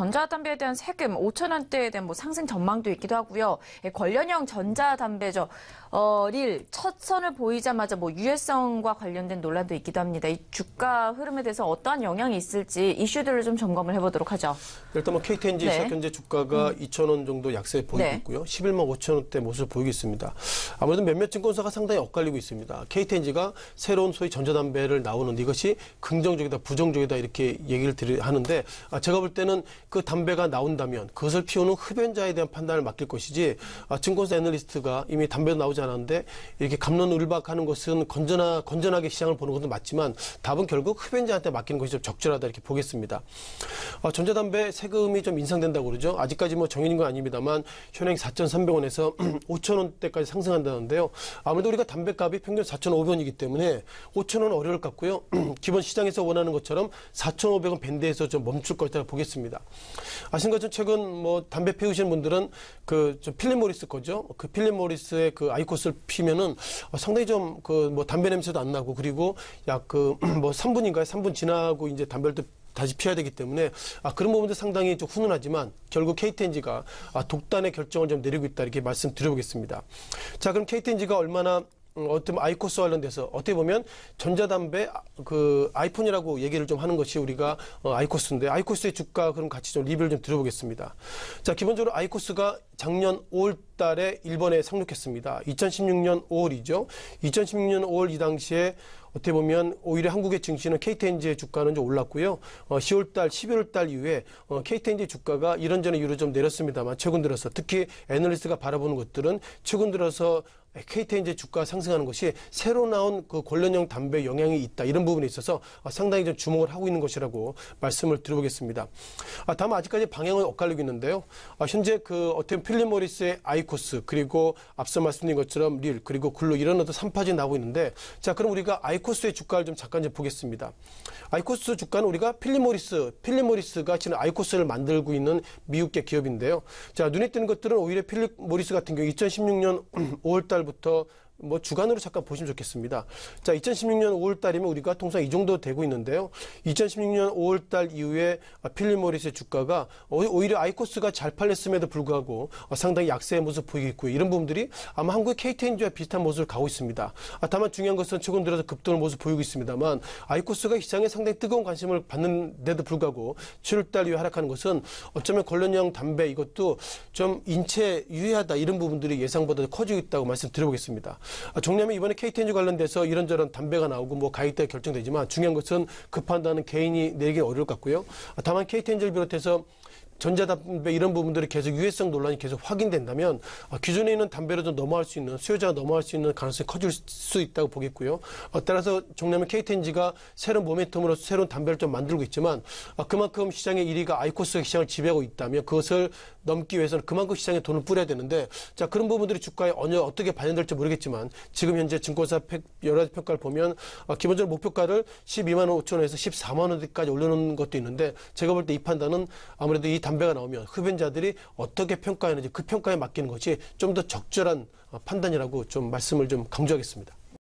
전자담배에 대한 세금 5천 원대에 대한 상승 전망도 있기도 하고요. 관련형 전자담배죠. 릴 첫 선을 보이자마자 유해성과 관련된 논란도 있기도 합니다. 이 주가 흐름에 대해서 어떠한 영향이 있을지 이슈들을 좀 점검을 해보도록 하죠. 일단 KTNG 네. 시작 현재 주가가 2,000원 정도 약세 보이고 네. 있고요. 11만 5천 원대 모습을 보이고 있습니다. 아무래도 몇몇 증권사가 상당히 엇갈리고 있습니다. KTNG가 새로운 소위 전자담배를 나오는데 이것이 긍정적이다, 부정적이다 이렇게 얘기를 하는데 제가 볼 때는 그 담배가 나온다면 그것을 피우는 흡연자에 대한 판단을 맡길 것이지 증권사 애널리스트가 이미 담배도 나오지 않았는데 이렇게 갑론을박하는 것은 건전하게 시장을 보는 것도 맞지만 답은 결국 흡연자한테 맡기는 것이 좀 적절하다 이렇게 보겠습니다. 전자담배 세금이 좀 인상된다고 그러죠. 아직까지 정해진 건 아닙니다만 현행 4,300원에서 5,000원대까지 상승한다는데요. 아무래도 우리가 담배값이 평균 4,500원이기 때문에 5,000원 어려울 것 같고요. 기본 시장에서 원하는 것처럼 4,500원 밴드에서 좀 멈출 것이라고 보겠습니다. 아신 것처럼 최근 담배 피우시는 분들은 좀 필립 모리스 거죠. 그 필립 모리스의 그 아이코스를 피면은 상당히 좀 담배 냄새도 안 나고 그리고 약 3분인가요? 3분 지나고 이제 담배를 또 다시 피워야 되기 때문에 그런 부분도 상당히 좀 훈훈하지만 결국 KTNG가 독단의 결정을 좀 내리고 있다 이렇게 말씀드려보겠습니다. 자, 그럼 KTNG가 얼마나 어떤 아이코스 관련돼서 어떻게 보면 전자담배 아이폰이라고 얘기를 좀 하는 것이 우리가 아이코스인데 아이코스의 주가 그럼 같이 좀 리뷰를 좀 드려보겠습니다. 자, 기본적으로 아이코스가 작년 5월 달에 일본에 상륙했습니다. 2016년 5월이죠. 2016년 5월 이 당시에 어떻게 보면 오히려 한국의 증시는 KTNG의 주가는 좀 올랐고요. 10월 달, 11월 달 이후에 KTNG 주가가 이런저런 이유로 좀 내렸습니다만 최근 들어서 특히 애널리스트가 바라보는 것들은 최근 들어서 KTNG 주가 상승하는 것이 새로 나온 그 관련형 담배 영향이 있다. 이런 부분에 있어서 상당히 좀 주목을 하고 있는 것이라고 말씀을 드려보겠습니다. 다만 아직까지 방향은 엇갈리고 있는데요. 현재 어떤 필립 모리스의 아이코스 그리고 앞서 말씀드린 것처럼 릴 그리고 글로 이런 어떤 3파전이 나오고 있는데 자, 그럼 우리가 아이코스의 주가를 좀 잠깐 보겠습니다. 아이코스 주가는 우리가 필립 모리스가 지금 아이코스를 만들고 있는 미국계 기업인데요. 자, 눈에 띄는 것들은 오히려 필립 모리스 같은 경우 2016년 5월 달부터 주간으로 잠깐 보시면 좋겠습니다. 자, 2016년 5월 달이면 우리가 통상 이 정도 되고 있는데요. 2016년 5월 달 이후에 필립 모리스의 주가가 오히려 아이코스가 잘 팔렸음에도 불구하고 상당히 약세의 모습을 보이고 있고요. 이런 부분들이 아마 한국의 KTNG와 비슷한 모습을 가고 있습니다. 다만 중요한 것은 최근 들어서 급등을 모습을 보이고 있습니다만 아이코스가 시장에 상당히 뜨거운 관심을 받는데도 불구하고 7월 달 이후에 하락하는 것은 어쩌면 관련형 담배 이것도 좀 인체 유해하다 이런 부분들이 예상보다 커지고 있다고 말씀드려보겠습니다. 정리하면 이번에 KTNG 관련돼서 이런저런 담배가 나오고 가격대가 결정되지만 중요한 것은 그 판단은 개인이 내리기 어려울 것 같고요. 다만 KTNG를 비롯해서 전자담배 이런 부분들이 계속 유해성 논란이 계속 확인된다면 기존에 있는 담배로 좀 넘어갈 수 있는 수요자가 넘어갈 수 있는 가능성이 커질 수 있다고 보겠고요. 따라서 정리하면 KTNG가 새로운 모멘텀으로 새로운 담배를 좀 만들고 있지만 그만큼 시장의 1위가 아이코스가 시장을 지배하고 있다면 그것을 넘기 위해서는 그만큼 시장에 돈을 뿌려야 되는데 자, 그런 부분들이 주가에 어떻게 반영될지 모르겠지만 지금 현재 증권사 여러 가지 평가를 보면 기본적으로 목표가를 12만 5천 원에서 14만 원까지 올려놓은 것도 있는데 제가 볼 때 이 판단은 아무래도 이 담배가 나오면 흡연자들이 어떻게 평가하는지 그 평가에 맡기는 것이 좀 더 적절한 판단이라고 좀 말씀을 좀 강조하겠습니다.